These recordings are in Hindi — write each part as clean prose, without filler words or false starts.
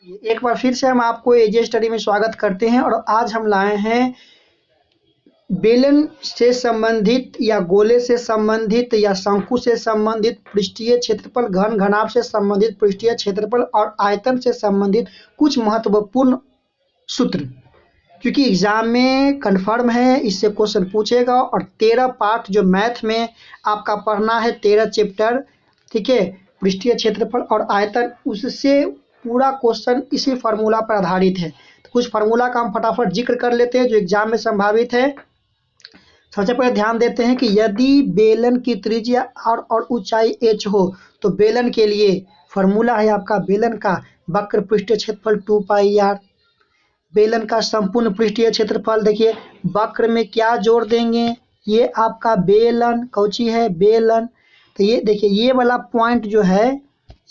एक बार फिर से हम आपको एजे स्टडी में स्वागत करते हैं और आज हम लाए हैं बेलन से संबंधित या गोले से संबंधित या शंकु से संबंधित पृष्ठीय क्षेत्रफल घन घनाभ से संबंधित पृष्ठीय क्षेत्रफल और आयतन से संबंधित कुछ महत्वपूर्ण सूत्र। क्योंकि एग्जाम में कन्फर्म है इससे क्वेश्चन पूछेगा और 13 पार्ट जो मैथ में आपका पढ़ना है 13 चैप्टर, ठीक है, पृष्ठीय क्षेत्रफल और आयतन, उससे पूरा क्वेश्चन इसी फार्मूला पर आधारित है। तो कुछ फार्मूला का हम फटाफट जिक्र कर लेते हैं जो एग्जाम में संभावित है। सबसे पहले ध्यान देते हैं कि यदि बेलन की त्रिज्या और ऊंचाई h हो तो बेलन के लिए फार्मूला है आपका बेलन का वक्र पृष्ठीय क्षेत्रफल 2πr। बेलन का संपूर्ण पृष्ठीय क्षेत्रफल देखिए वक्र में क्या जोड़ देंगे, ये आपका बेलन कौची है बेलन। तो ये देखिए ये वाला पॉइंट जो है,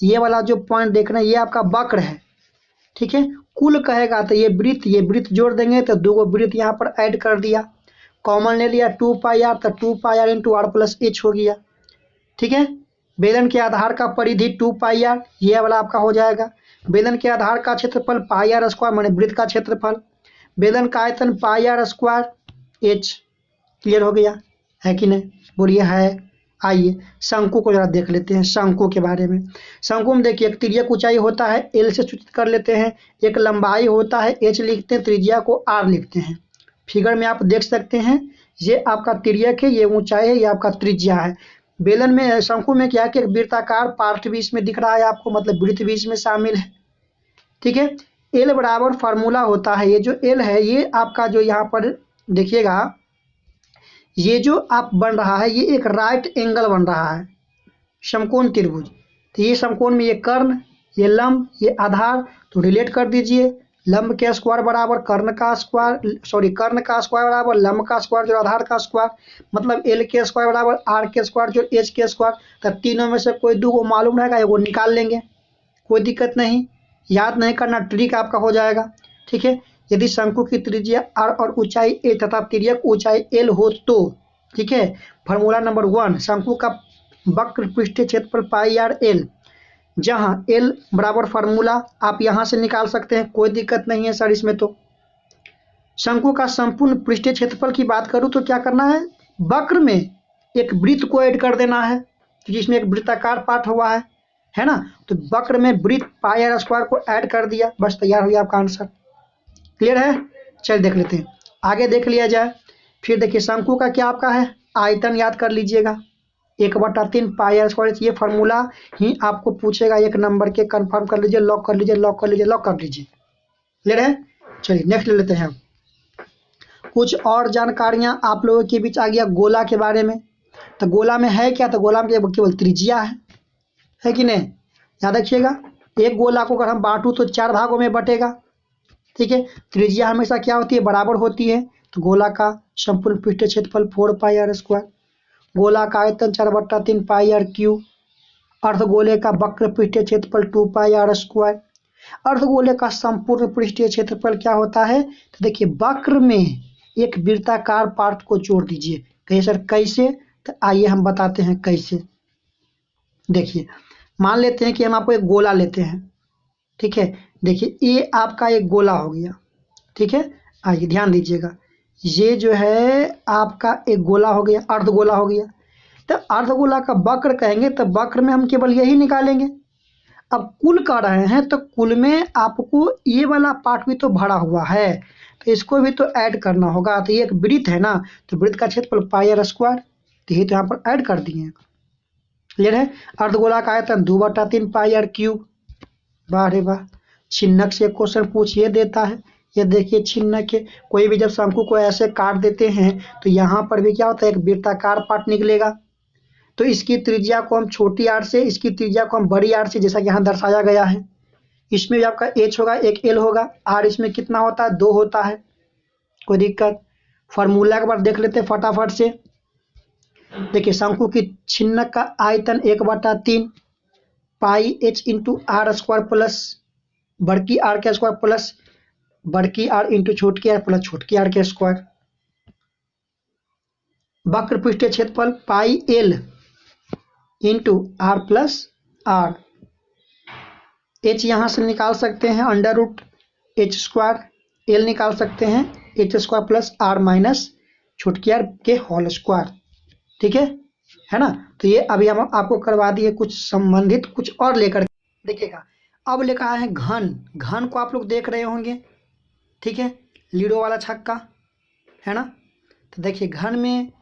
ये वाला जो पॉइंट देखना है ये आपका वक्र है, ठीक है। कुल कहेगा तो ये वृत्त जोड़ देंगे तो दो गो वृत्त यहाँ पर ऐड कर दिया, कॉमन ले लिया 2πr तो 2πr into r plus h हो गया, ठीक है। बेलन के आधार का परिधि 2πr ये वाला आपका हो जाएगा। बेलन के आधार का क्षेत्रफल πr स्क्वायर माने वृत्त का क्षेत्रफल। बेलन का आयतन πr स्क्वायर h। क्लियर हो गया है कि नहीं, बोलिए है। आइए शंकु को जरा देख लेते हैं, शंकु के बारे में। शंकु में देखिए एक तिर्यक ऊंचाई होता है l से सूचित कर लेते हैं, एक लंबाई होता है h लिखते हैं, त्रिज्या को r लिखते हैं। फिगर में आप देख सकते हैं ये आपका तिर्यक है, ये ऊंचाई है, ये आपका त्रिज्या है। बेलन में शंकु में क्या है कि एक वृत्ताकार पार्ट भी इसमें दिख रहा है आपको, मतलब वृत्त भी इसमें शामिल है, ठीक है। एल बराबर फार्मूला होता है, ये जो एल है ये आपका जो यहाँ पर देखिएगा ये जो आप बन रहा है ये एक राइट एंगल बन रहा है, समकोण त्रिभुज। तो ये समकोण में ये कर्ण, ये लंब, ये आधार, तो रिलेट कर दीजिए लंब के स्क्वायर बराबर कर्ण का स्क्वायर, सॉरी कर्ण का स्क्वायर बराबर लंब का स्क्वायर जो आधार का स्क्वायर, मतलब एल के स्क्वायर बराबर आर के स्क्वायर जो एच के स्क्वायर। तब तीनों में से कोई दो को मालूम रहेगा, एगो निकाल लेंगे, कोई दिक्कत नहीं, याद नहीं करना, ट्रिक आपका हो जाएगा, ठीक है। यदि शंकु की त्रिज्या r और ऊंचाई a तथा तिर्यक ऊंचाई l हो तो, ठीक है। फार्मूला नंबर 1 शंकु का वक्र पृष्ठीय क्षेत्रफल πr l, जहां l बराबर फार्मूला आप यहां से निकाल सकते हैं, कोई दिक्कत नहीं है सर इसमें। तो शंकु का संपूर्ण पृष्ठीय क्षेत्रफल की बात करूं तो क्या करना है, वक्र में एक वृत्त को ऐड कर देना है जिसमें एक वृत्ताकार पार्ट हुआ है ना। तो वक्र में वृत्त πr स्क्वायर को ऐड कर दिया, बस तैयार हो गया आपका आंसर। क्लियर है, चलिए देख लेते हैं, आगे देख लिया जाए। फिर देखिए शंकु का क्या आपका है आयतन, याद कर लीजिएगा 1/3 πr स्क्वायर। ये फार्मूला ही आपको पूछेगा, एक नंबर के, कंफर्म कर लीजिए, लॉक कर लीजिए, लॉक कर लीजिए, लॉक कर लीजिए। क्लियर है, चलिए नेक्स्ट ले लेते हैं। कुछ और जानकारियां आप लोगों के बीच आ गया गोला के बारे में। तो गोला में है क्या, तो गोला में केवल त्रिज्या है कि नहीं, याद रखिएगा। एक गोला को अगर हम बांटू तो 4 भागों में बटेगा, ठीक है। त्रिज्या हमेशा क्या होती है, बराबर होती है। तो गोला का संपूर्ण पृष्ठीय क्षेत्रफल 4πr स्क्वायर, गोला का आयतन 4/3 πr3, अर्धगोले का वक्र पृष्ठीय क्षेत्रफल 2πr स्क्वायर। अर्धगोले का संपूर्ण पृष्ठीय क्षेत्रफल क्या होता है, तो देखिए वक्र में एक वृत्ताकार पार्ट को जोड़ दीजिए। कहिए सर कैसे, तो आइए हम बताते हैं कैसे। देखिए मान लेते हैं कि हम आपको एक गोला लेते हैं, ठीक है। देखिए ये आपका एक गोला हो गया, ठीक है। आइए ध्यान दीजिएगा, ये जो है आपका एक गोला हो गया, अर्धगोला हो गया। तो अर्धगोला का वक्र कहेंगे तो वक्र में हम केवल यही निकालेंगे। अब कुल कर रहे हैं तो कुल में आपको ये वाला पार्ट भी तो भरा हुआ है, तो इसको भी तो ऐड करना होगा। तो ये एक वृत्त है ना, तो वृत्त का क्षेत्रफल πr स्क्वायर, तो ये तो यहाँ पर ऐड कर दिए। क्लियर है। अर्धगोला का आयतन 2/3 πr3। वाह रे वाह, छिन्नक से क्वेश्चन पूछ ये देता है। ये देखिए छिन्नक के कोई भी जब शंकु को ऐसे काट देते हैं तो यहाँ पर भी क्या होता है, एक वृत्ताकार पार्ट निकलेगा। तो इसकी त्रिज्या को हम छोटी आर से, इसकी त्रिज्या को हम बड़ी आर से, जैसा कि यहाँ दर्शाया गया है। इसमें भी आपका h होगा, एक l होगा, r इसमें कितना होता है 2 होता है, कोई दिक्कत। फार्मूला के बाद देख लेते हैं फटाफट से। देखिए शंकु की छिन्नक का आयतन 1/3 πh into R square plus बड़की आर के स्क्वायर प्लस बड़की आर इंटू छोटकी आर प्लस छोटकी आर के स्क्वायर। वक्र पृष्ठीय क्षेत्रफल pi L into R plus R, h यहाँ से निकाल सकते हैं under root H square, L निकाल सकते हैं H square plus R minus छोटकी आर के होल स्क्वायर। ठीक है ना। तो ये अभी हम आपको करवा दिए कुछ संबंधित, कुछ और लेकर देखिएगा। अब लिखा है घन, घन को आप लोग देख रहे होंगे, ठीक है, लीडो वाला छक्का है ना। तो देखिए घन में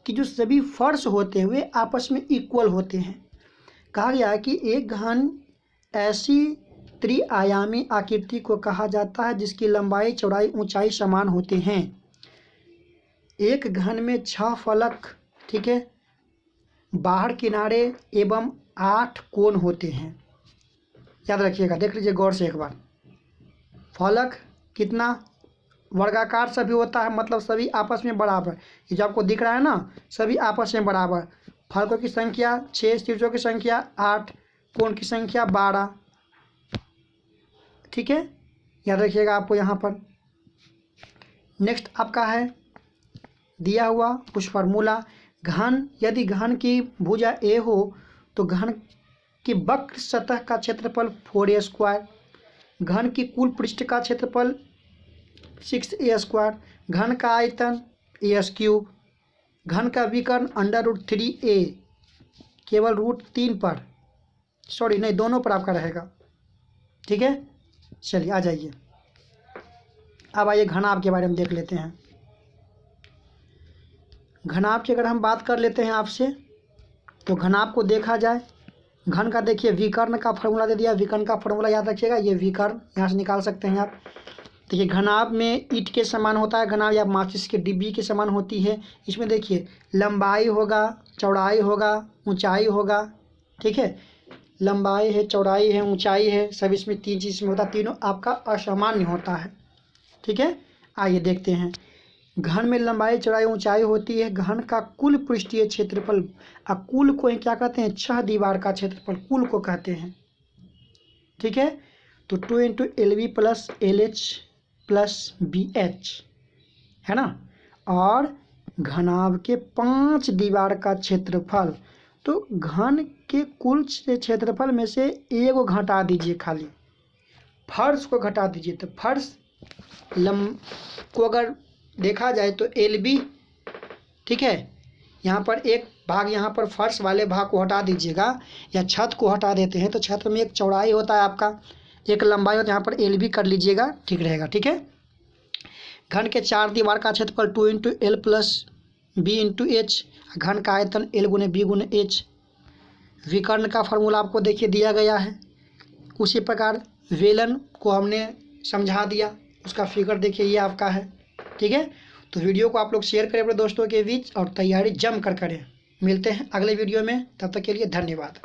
कि जो सभी फर्श होते हैं वे आपस में इक्वल होते हैं। कहा गया है कि एक घन ऐसी त्रिआयामी आकृति को कहा जाता है जिसकी लंबाई चौड़ाई ऊंचाई समान होते हैं। एक घन में 6 फलक, ठीक है, बाहर किनारे एवं 8 कोण होते हैं। याद रखिएगा, देख लीजिए गौर से एक बार। फलक कितना वर्गाकार सभी होता है, मतलब सभी आपस में बराबर। ये जो आपको दिख रहा है ना, सभी आपस में बराबर। फलकों की संख्या 6, त्रिभुजों की संख्या 8, कोण की संख्या 12। ठीक है, याद रखिएगा आपको यहाँ पर। नेक्स्ट आपका है दिया हुआ कुछ फार्मूला। घन, यदि घन की भुजा ए हो तो घन की वक्र सतह का क्षेत्रफल 4a स्क्वायर, घन की कुल पृष्ठ का क्षेत्रफल 6a स्क्वायर, घन का आयतन as क्यूब, घन का विकर्ण अंडर रूट 3a, केवल रूट 3 पर, सॉरी नहीं दोनों पर आपका रहेगा। ठीक है, चलिए आ जाइए। अब आइए घनाभ के बारे में देख लेते हैं। घनाभ की अगर हम बात कर लेते हैं आपसे, तो घनाभ को देखा जाए, घन का देखिए विकर्ण का फॉर्मूला दे दिया। विकर्ण का फॉर्मूला याद रखिएगा, ये विकर्ण यहाँ से निकाल सकते हैं आप। देखिए घनाभ में ईंट के समान होता है घनाभ, या माचिस के डिब्बी के समान होती है। इसमें देखिए लंबाई होगा, चौड़ाई होगा, ऊंचाई होगा। ठीक है, लंबाई है, चौड़ाई है, ऊंचाई है, सब इसमें 3 चीज़ में होता है, तीनों आपका असामान्य होता है। ठीक है, आइए देखते हैं। घन में लंबाई चौड़ाई ऊंचाई होती है। घन का कुल पृष्ठीय क्षेत्रफल, कुल को क्या कहते हैं, 6 दीवार का क्षेत्रफल कुल को कहते हैं। ठीक है, तो 2 × LB plus LH plus BH है ना। और घनाभ के 5 दीवार का क्षेत्रफल, तो घन के कुल क्षेत्रफल में से एक घटा दीजिए, खाली फर्श को घटा दीजिए। तो फर्श को अगर देखा जाए तो LB, ठीक है, यहाँ पर एक भाग, यहाँ पर फर्श वाले भाग को हटा दीजिएगा, या छत को हटा देते हैं तो छत में एक चौड़ाई होता है आपका, एक लंबाई होता है, यहाँ पर LB कर लीजिएगा, ठीक रहेगा। ठीक है, घन के 4 दीवार का क्षेत्रफल 2 × L प्लस B × H, घन का आयतन L × B × H। विकर्ण का फॉर्मूला आपको देखिए दिया गया है। उसी प्रकार वेलन को हमने समझा दिया, उसका फिगर देखिए ये आपका है। ठीक है, तो वीडियो को आप लोग शेयर करें अपने दोस्तों के बीच और तैयारी जम कर करें। मिलते हैं अगले वीडियो में, तब तक के लिए धन्यवाद।